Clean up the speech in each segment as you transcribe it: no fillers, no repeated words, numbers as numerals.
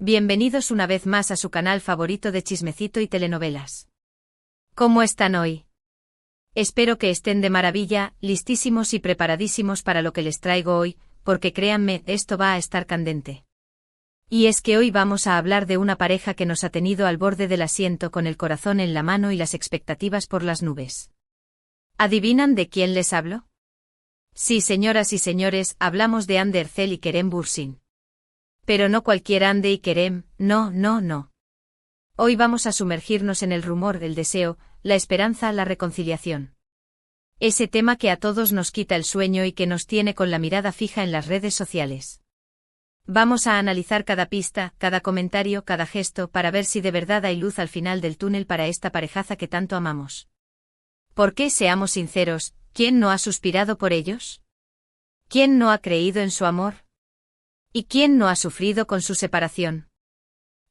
Bienvenidos una vez más a su canal favorito de chismecito y telenovelas. ¿Cómo están hoy? Espero que estén de maravilla, listísimos y preparadísimos para lo que les traigo hoy, porque créanme, esto va a estar candente. Y es que hoy vamos a hablar de una pareja que nos ha tenido al borde del asiento con el corazón en la mano y las expectativas por las nubes. ¿Adivinan de quién les hablo? Sí, señoras y señores, hablamos de Hande Erçel y Kerem Bürsin. Pero no cualquier Hande y Kerem, no. Hoy vamos a sumergirnos en el rumor, el deseo, la esperanza, la reconciliación. Ese tema que a todos nos quita el sueño y que nos tiene con la mirada fija en las redes sociales. Vamos a analizar cada pista, cada comentario, cada gesto para ver si de verdad hay luz al final del túnel para esta parejaza que tanto amamos. Porque, seamos sinceros, ¿quién no ha suspirado por ellos? ¿Quién no ha creído en su amor? ¿Y quién no ha sufrido con su separación?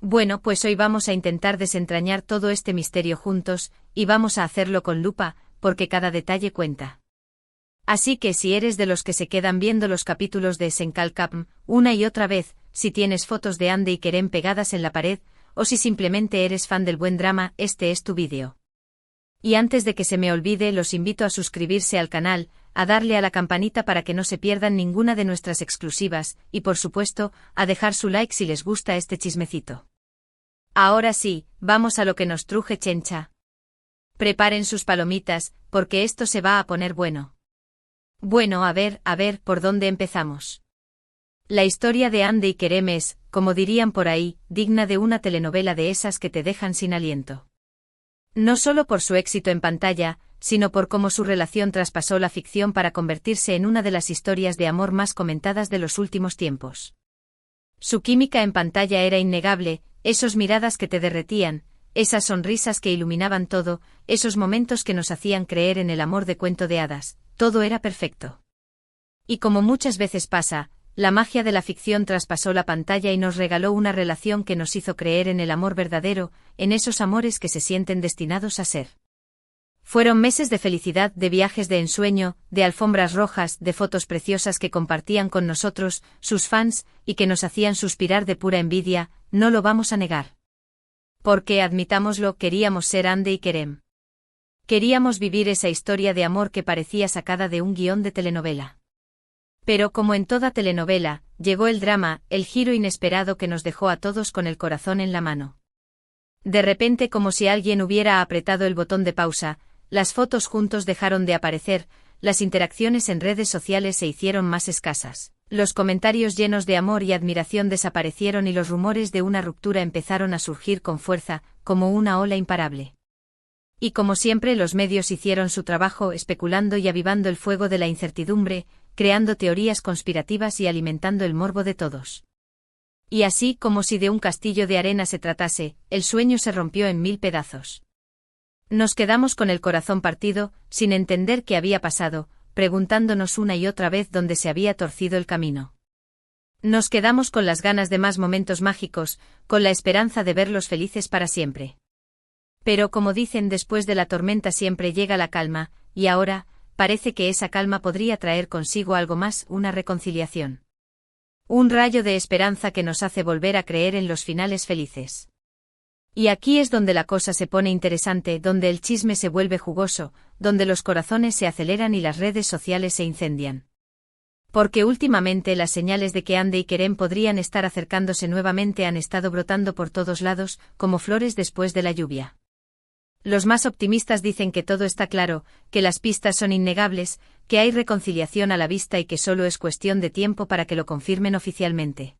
Bueno, pues hoy vamos a intentar desentrañar todo este misterio juntos, y vamos a hacerlo con lupa, porque cada detalle cuenta. Así que si eres de los que se quedan viendo los capítulos de Senkalkapm una y otra vez, si tienes fotos de Hande y Kerem pegadas en la pared, o si simplemente eres fan del buen drama, este es tu vídeo. Y antes de que se me olvide, los invito a suscribirse al canal, a darle a la campanita para que no se pierdan ninguna de nuestras exclusivas, y por supuesto, a dejar su like si les gusta este chismecito. Ahora sí, vamos a lo que nos truje chencha. Preparen sus palomitas, porque esto se va a poner bueno. Bueno, a ver, ¿por dónde empezamos? La historia de Hande y Kerem es, como dirían por ahí, digna de una telenovela de esas que te dejan sin aliento. No solo por su éxito en pantalla, sino por cómo su relación traspasó la ficción para convertirse en una de las historias de amor más comentadas de los últimos tiempos. Su química en pantalla era innegable, esos miradas que te derretían, esas sonrisas que iluminaban todo, esos momentos que nos hacían creer en el amor de cuento de hadas, todo era perfecto. Y como muchas veces pasa, la magia de la ficción traspasó la pantalla y nos regaló una relación que nos hizo creer en el amor verdadero, en esos amores que se sienten destinados a ser. Fueron meses de felicidad, de viajes de ensueño, de alfombras rojas, de fotos preciosas que compartían con nosotros, sus fans, y que nos hacían suspirar de pura envidia, no lo vamos a negar. Porque, admitámoslo, queríamos ser Hande y Kerem. Queríamos vivir esa historia de amor que parecía sacada de un guión de telenovela. Pero como en toda telenovela, llegó el drama, el giro inesperado que nos dejó a todos con el corazón en la mano. De repente, como si alguien hubiera apretado el botón de pausa, las fotos juntos dejaron de aparecer, las interacciones en redes sociales se hicieron más escasas, los comentarios llenos de amor y admiración desaparecieron y los rumores de una ruptura empezaron a surgir con fuerza, como una ola imparable. Y como siempre, los medios hicieron su trabajo especulando y avivando el fuego de la incertidumbre, creando teorías conspirativas y alimentando el morbo de todos. Y así, como si de un castillo de arena se tratase, el sueño se rompió en 1000 pedazos. Nos quedamos con el corazón partido, sin entender qué había pasado, preguntándonos una y otra vez dónde se había torcido el camino. Nos quedamos con las ganas de más momentos mágicos, con la esperanza de verlos felices para siempre. Pero como dicen, después de la tormenta siempre llega la calma, y ahora, parece que esa calma podría traer consigo algo más, una reconciliación. Un rayo de esperanza que nos hace volver a creer en los finales felices. Y aquí es donde la cosa se pone interesante, donde el chisme se vuelve jugoso, donde los corazones se aceleran y las redes sociales se incendian. Porque últimamente las señales de que Hande y Kerem podrían estar acercándose nuevamente han estado brotando por todos lados, como flores después de la lluvia. Los más optimistas dicen que todo está claro, que las pistas son innegables, que hay reconciliación a la vista y que solo es cuestión de tiempo para que lo confirmen oficialmente.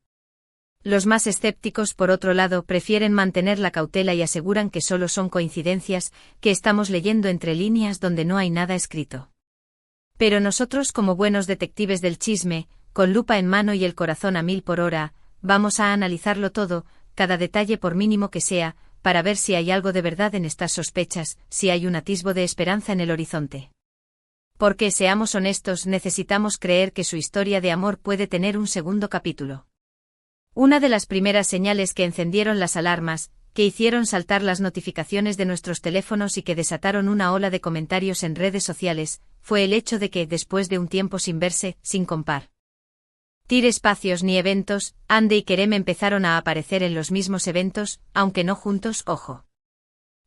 Los más escépticos, por otro lado, prefieren mantener la cautela y aseguran que solo son coincidencias, que estamos leyendo entre líneas donde no hay nada escrito. Pero nosotros, como buenos detectives del chisme, con lupa en mano y el corazón a 1000 por hora, vamos a analizarlo todo, cada detalle por mínimo que sea, para ver si hay algo de verdad en estas sospechas, si hay un atisbo de esperanza en el horizonte. Porque, seamos honestos, necesitamos creer que su historia de amor puede tener un segundo capítulo. Una de las primeras señales que encendieron las alarmas, que hicieron saltar las notificaciones de nuestros teléfonos y que desataron una ola de comentarios en redes sociales, fue el hecho de que, después de un tiempo sin verse, sin compar. Espacios ni eventos, Ande y Kerem empezaron a aparecer en los mismos eventos, aunque no juntos, ojo.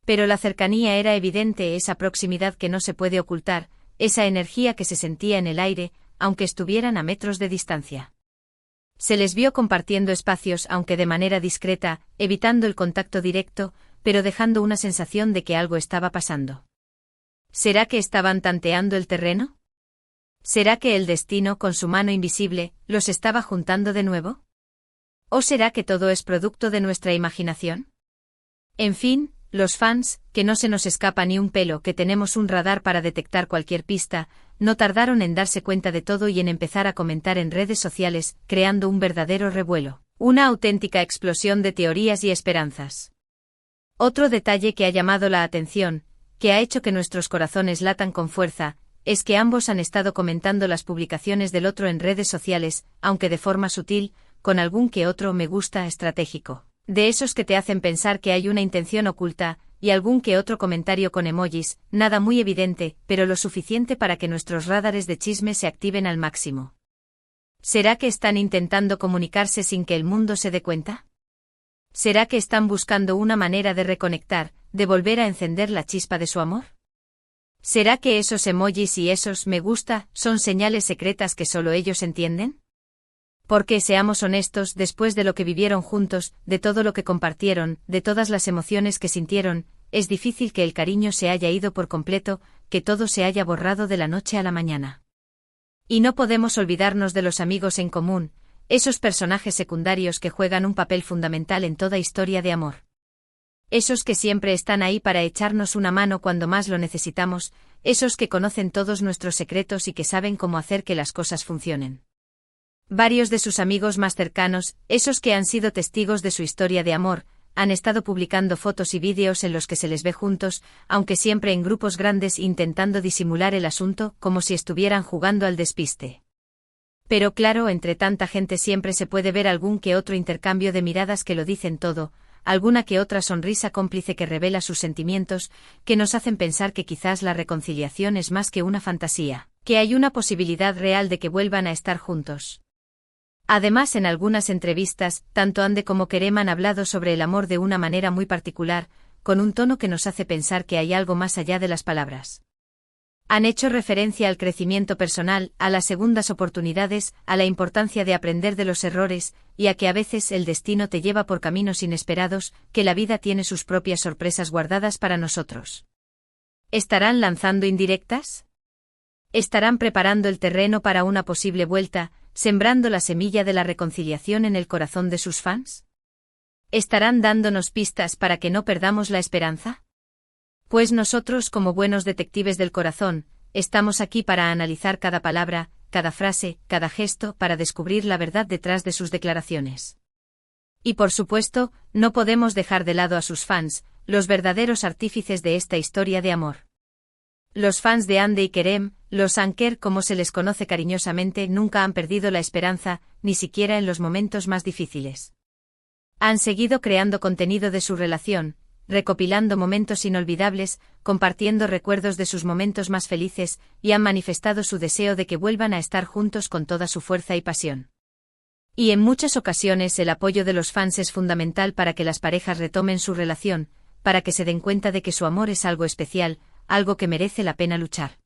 Pero la cercanía era evidente, esa proximidad que no se puede ocultar, esa energía que se sentía en el aire, aunque estuvieran a metros de distancia. Se les vio compartiendo espacios, aunque de manera discreta, evitando el contacto directo, pero dejando una sensación de que algo estaba pasando. ¿Será que estaban tanteando el terreno? ¿Será que el destino, con su mano invisible, los estaba juntando de nuevo? ¿O será que todo es producto de nuestra imaginación? En fin, los fans, que no se nos escapa ni un pelo, que tenemos un radar para detectar cualquier pista, no tardaron en darse cuenta de todo y en empezar a comentar en redes sociales, creando un verdadero revuelo, una auténtica explosión de teorías y esperanzas. Otro detalle que ha llamado la atención, que ha hecho que nuestros corazones latan con fuerza, es que ambos han estado comentando las publicaciones del otro en redes sociales, aunque de forma sutil, con algún que otro me gusta estratégico, de esos que te hacen pensar que hay una intención oculta, y algún que otro comentario con emojis, nada muy evidente, pero lo suficiente para que nuestros radares de chisme se activen al máximo. ¿Será que están intentando comunicarse sin que el mundo se dé cuenta? ¿Será que están buscando una manera de reconectar, de volver a encender la chispa de su amor? ¿Será que esos emojis y esos me gusta son señales secretas que solo ellos entienden? Porque, seamos honestos, después de lo que vivieron juntos, de todo lo que compartieron, de todas las emociones que sintieron, es difícil que el cariño se haya ido por completo, que todo se haya borrado de la noche a la mañana. Y no podemos olvidarnos de los amigos en común, esos personajes secundarios que juegan un papel fundamental en toda historia de amor. Esos que siempre están ahí para echarnos una mano cuando más lo necesitamos, esos que conocen todos nuestros secretos y que saben cómo hacer que las cosas funcionen. Varios de sus amigos más cercanos, esos que han sido testigos de su historia de amor, han estado publicando fotos y vídeos en los que se les ve juntos, aunque siempre en grupos grandes intentando disimular el asunto como si estuvieran jugando al despiste. Pero claro, entre tanta gente siempre se puede ver algún que otro intercambio de miradas que lo dicen todo, alguna que otra sonrisa cómplice que revela sus sentimientos, que nos hacen pensar que quizás la reconciliación es más que una fantasía, que hay una posibilidad real de que vuelvan a estar juntos. Además, en algunas entrevistas, tanto Ande como Kerem han hablado sobre el amor de una manera muy particular, con un tono que nos hace pensar que hay algo más allá de las palabras. Han hecho referencia al crecimiento personal, a las segundas oportunidades, a la importancia de aprender de los errores, y a que a veces el destino te lleva por caminos inesperados, que la vida tiene sus propias sorpresas guardadas para nosotros. ¿Estarán lanzando indirectas? ¿Estarán preparando el terreno para una posible vuelta, sembrando la semilla de la reconciliación en el corazón de sus fans? ¿Estarán dándonos pistas para que no perdamos la esperanza? Pues nosotros, como buenos detectives del corazón, estamos aquí para analizar cada palabra, cada frase, cada gesto, para descubrir la verdad detrás de sus declaraciones. Y por supuesto, no podemos dejar de lado a sus fans, los verdaderos artífices de esta historia de amor. Los fans de Ande y Kerem, los Anker como se les conoce cariñosamente, nunca han perdido la esperanza, ni siquiera en los momentos más difíciles. Han seguido creando contenido de su relación, recopilando momentos inolvidables, compartiendo recuerdos de sus momentos más felices, y han manifestado su deseo de que vuelvan a estar juntos con toda su fuerza y pasión. Y en muchas ocasiones el apoyo de los fans es fundamental para que las parejas retomen su relación, para que se den cuenta de que su amor es algo especial, algo que merece la pena luchar.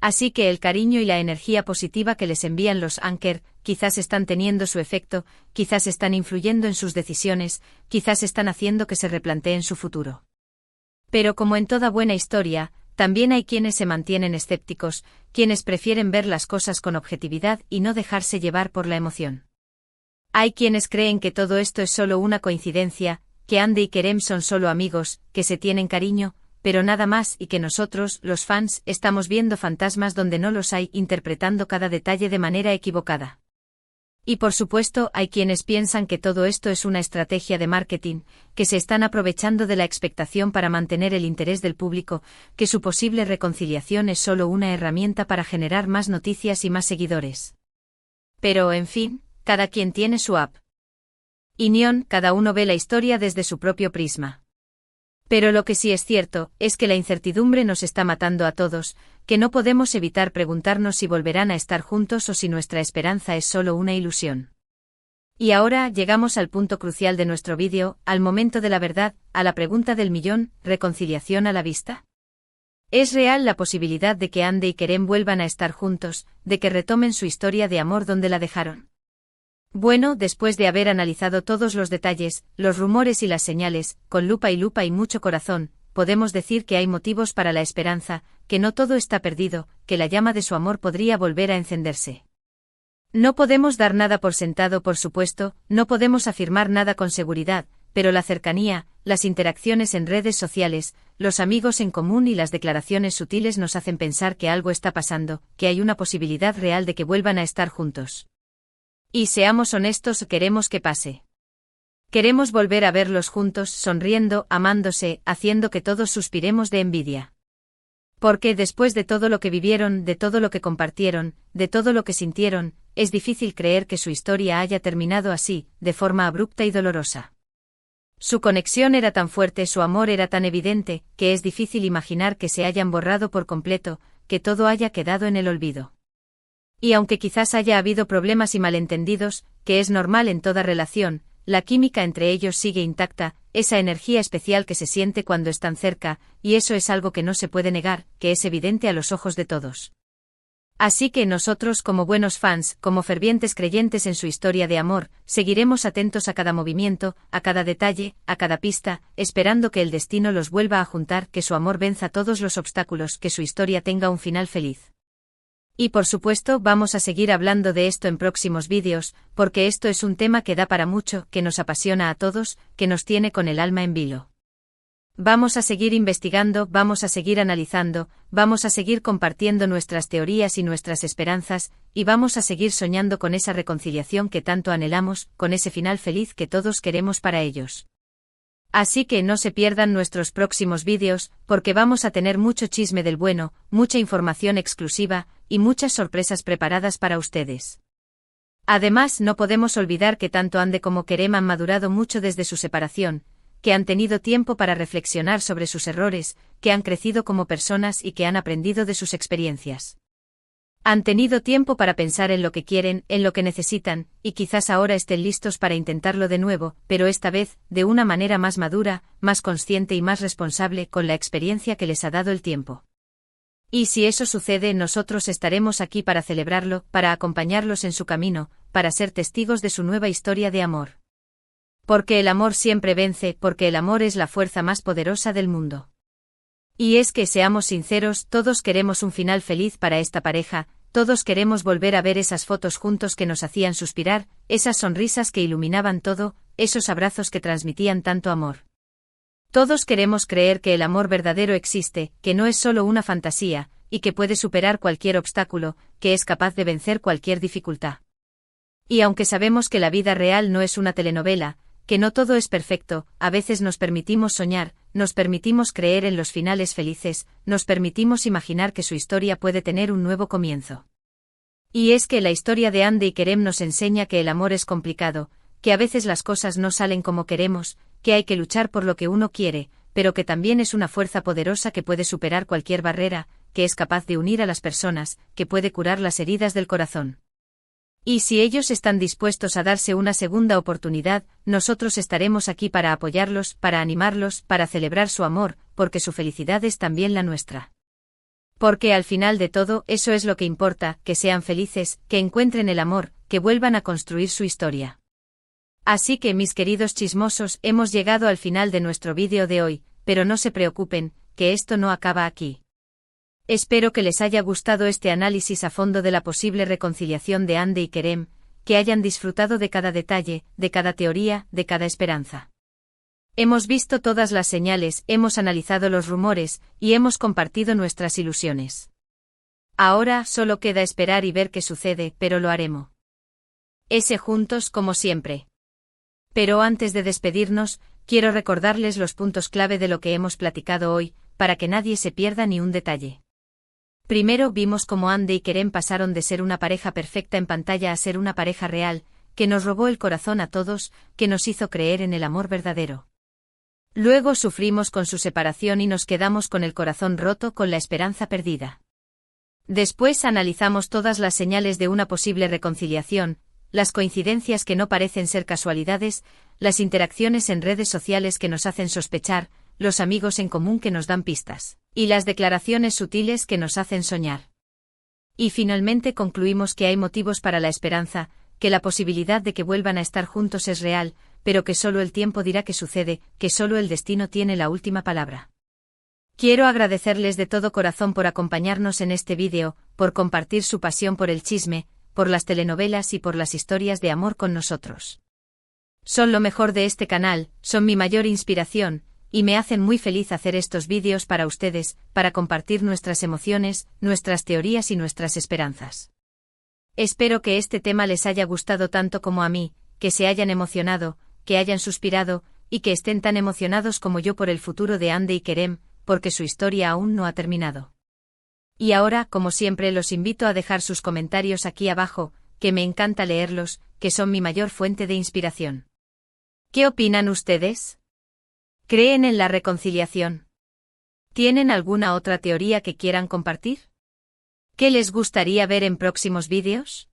Así que el cariño y la energía positiva que les envían los Anker, quizás están teniendo su efecto, quizás están influyendo en sus decisiones, quizás están haciendo que se replanteen su futuro. Pero como en toda buena historia, también hay quienes se mantienen escépticos, quienes prefieren ver las cosas con objetividad y no dejarse llevar por la emoción. Hay quienes creen que todo esto es solo una coincidencia, que Ande y Kerem son solo amigos, que se tienen cariño, pero nada más, y que nosotros, los fans, estamos viendo fantasmas donde no los hay, interpretando cada detalle de manera equivocada. Y por supuesto, hay quienes piensan que todo esto es una estrategia de marketing, que se están aprovechando de la expectación para mantener el interés del público, que su posible reconciliación es solo una herramienta para generar más noticias y más seguidores. Pero, en fin, cada quien tiene su opinión, cada uno ve la historia desde su propio prisma. Pero lo que sí es cierto, es que la incertidumbre nos está matando a todos, que no podemos evitar preguntarnos si volverán a estar juntos o si nuestra esperanza es solo una ilusión. Y ahora llegamos al punto crucial de nuestro vídeo, al momento de la verdad, a la pregunta del millón: ¿reconciliación a la vista? ¿Es real la posibilidad de que Andy y Kerem vuelvan a estar juntos, de que retomen su historia de amor donde la dejaron? Bueno, después de haber analizado todos los detalles, los rumores y las señales, con lupa y mucho corazón, podemos decir que hay motivos para la esperanza, que no todo está perdido, que la llama de su amor podría volver a encenderse. No podemos dar nada por sentado, por supuesto, no podemos afirmar nada con seguridad, pero la cercanía, las interacciones en redes sociales, los amigos en común y las declaraciones sutiles nos hacen pensar que algo está pasando, que hay una posibilidad real de que vuelvan a estar juntos. Y seamos honestos, queremos que pase. Queremos volver a verlos juntos, sonriendo, amándose, haciendo que todos suspiremos de envidia. Porque después de todo lo que vivieron, de todo lo que compartieron, de todo lo que sintieron, es difícil creer que su historia haya terminado así, de forma abrupta y dolorosa. Su conexión era tan fuerte, su amor era tan evidente, que es difícil imaginar que se hayan borrado por completo, que todo haya quedado en el olvido. Y aunque quizás haya habido problemas y malentendidos, que es normal en toda relación, la química entre ellos sigue intacta, esa energía especial que se siente cuando están cerca, y eso es algo que no se puede negar, que es evidente a los ojos de todos. Así que nosotros, como buenos fans, como fervientes creyentes en su historia de amor, seguiremos atentos a cada movimiento, a cada detalle, a cada pista, esperando que el destino los vuelva a juntar, que su amor venza todos los obstáculos, que su historia tenga un final feliz. Y por supuesto vamos a seguir hablando de esto en próximos vídeos, porque esto es un tema que da para mucho, que nos apasiona a todos, que nos tiene con el alma en vilo. Vamos a seguir investigando, vamos a seguir analizando, vamos a seguir compartiendo nuestras teorías y nuestras esperanzas, y vamos a seguir soñando con esa reconciliación que tanto anhelamos, con ese final feliz que todos queremos para ellos. Así que no se pierdan nuestros próximos vídeos, porque vamos a tener mucho chisme del bueno, mucha información exclusiva, y muchas sorpresas preparadas para ustedes. Además, no podemos olvidar que tanto Andy como Kerem han madurado mucho desde su separación, que han tenido tiempo para reflexionar sobre sus errores, que han crecido como personas y que han aprendido de sus experiencias. Han tenido tiempo para pensar en lo que quieren, en lo que necesitan, y quizás ahora estén listos para intentarlo de nuevo, pero esta vez, de una manera más madura, más consciente y más responsable, con la experiencia que les ha dado el tiempo. Y si eso sucede, nosotros estaremos aquí para celebrarlo, para acompañarlos en su camino, para ser testigos de su nueva historia de amor. Porque el amor siempre vence, porque el amor es la fuerza más poderosa del mundo. Y es que, seamos sinceros, todos queremos un final feliz para esta pareja, todos queremos volver a ver esas fotos juntos que nos hacían suspirar, esas sonrisas que iluminaban todo, esos abrazos que transmitían tanto amor. Todos queremos creer que el amor verdadero existe, que no es solo una fantasía, y que puede superar cualquier obstáculo, que es capaz de vencer cualquier dificultad. Y aunque sabemos que la vida real no es una telenovela, que no todo es perfecto, a veces nos permitimos soñar, nos permitimos creer en los finales felices, nos permitimos imaginar que su historia puede tener un nuevo comienzo. Y es que la historia de Andy y Kerem nos enseña que el amor es complicado, que a veces las cosas no salen como queremos, que hay que luchar por lo que uno quiere, pero que también es una fuerza poderosa que puede superar cualquier barrera, que es capaz de unir a las personas, que puede curar las heridas del corazón. Y si ellos están dispuestos a darse una segunda oportunidad, nosotros estaremos aquí para apoyarlos, para animarlos, para celebrar su amor, porque su felicidad es también la nuestra. Porque al final de todo, eso es lo que importa, que sean felices, que encuentren el amor, que vuelvan a construir su historia. Así que, mis queridos chismosos, hemos llegado al final de nuestro vídeo de hoy, pero no se preocupen, que esto no acaba aquí. Espero que les haya gustado este análisis a fondo de la posible reconciliación de Andy y Kerem, que hayan disfrutado de cada detalle, de cada teoría, de cada esperanza. Hemos visto todas las señales, hemos analizado los rumores, y hemos compartido nuestras ilusiones. Ahora solo queda esperar y ver qué sucede, pero lo haremos. Juntos como siempre. Pero antes de despedirnos, quiero recordarles los puntos clave de lo que hemos platicado hoy, para que nadie se pierda ni un detalle. Primero vimos cómo Andy y Kerem pasaron de ser una pareja perfecta en pantalla a ser una pareja real, que nos robó el corazón a todos, que nos hizo creer en el amor verdadero. Luego sufrimos con su separación y nos quedamos con el corazón roto, con la esperanza perdida. Después analizamos todas las señales de una posible reconciliación, las coincidencias que no parecen ser casualidades, las interacciones en redes sociales que nos hacen sospechar, los amigos en común que nos dan pistas, y las declaraciones sutiles que nos hacen soñar. Y finalmente concluimos que hay motivos para la esperanza, que la posibilidad de que vuelvan a estar juntos es real, pero que solo el tiempo dirá qué sucede, que solo el destino tiene la última palabra. Quiero agradecerles de todo corazón por acompañarnos en este vídeo, por compartir su pasión por el chisme, por las telenovelas y por las historias de amor con nosotros. Son lo mejor de este canal, son mi mayor inspiración, y me hacen muy feliz hacer estos vídeos para ustedes, para compartir nuestras emociones, nuestras teorías y nuestras esperanzas. Espero que este tema les haya gustado tanto como a mí, que se hayan emocionado, que hayan suspirado, y que estén tan emocionados como yo por el futuro de Hande y Kerem, porque su historia aún no ha terminado. Y ahora, como siempre, los invito a dejar sus comentarios aquí abajo, que me encanta leerlos, que son mi mayor fuente de inspiración. ¿Qué opinan ustedes? ¿Creen en la reconciliación? ¿Tienen alguna otra teoría que quieran compartir? ¿Qué les gustaría ver en próximos vídeos?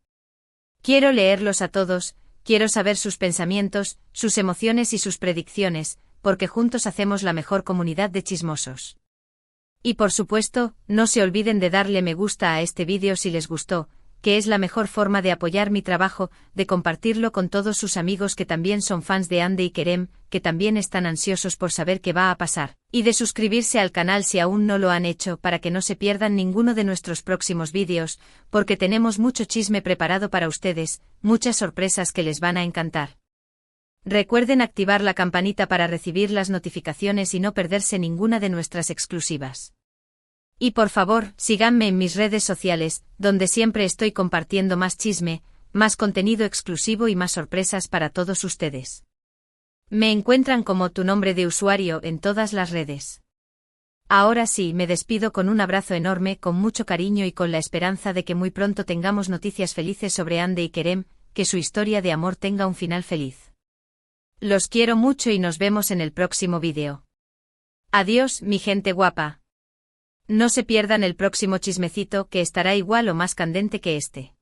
Quiero leerlos a todos, quiero saber sus pensamientos, sus emociones y sus predicciones, porque juntos hacemos la mejor comunidad de chismosos. Y por supuesto, no se olviden de darle me gusta a este vídeo si les gustó, que es la mejor forma de apoyar mi trabajo, de compartirlo con todos sus amigos que también son fans de Hande y Kerem, que también están ansiosos por saber qué va a pasar, y de suscribirse al canal si aún no lo han hecho para que no se pierdan ninguno de nuestros próximos vídeos, porque tenemos mucho chisme preparado para ustedes, muchas sorpresas que les van a encantar. Recuerden activar la campanita para recibir las notificaciones y no perderse ninguna de nuestras exclusivas. Y por favor, síganme en mis redes sociales, donde siempre estoy compartiendo más chisme, más contenido exclusivo y más sorpresas para todos ustedes. Me encuentran como tu nombre de usuario en todas las redes. Ahora sí, me despido con un abrazo enorme, con mucho cariño y con la esperanza de que muy pronto tengamos noticias felices sobre Hande y Kerem, que su historia de amor tenga un final feliz. Los quiero mucho y nos vemos en el próximo vídeo. Adiós, mi gente guapa. No se pierdan el próximo chismecito que estará igual o más candente que este.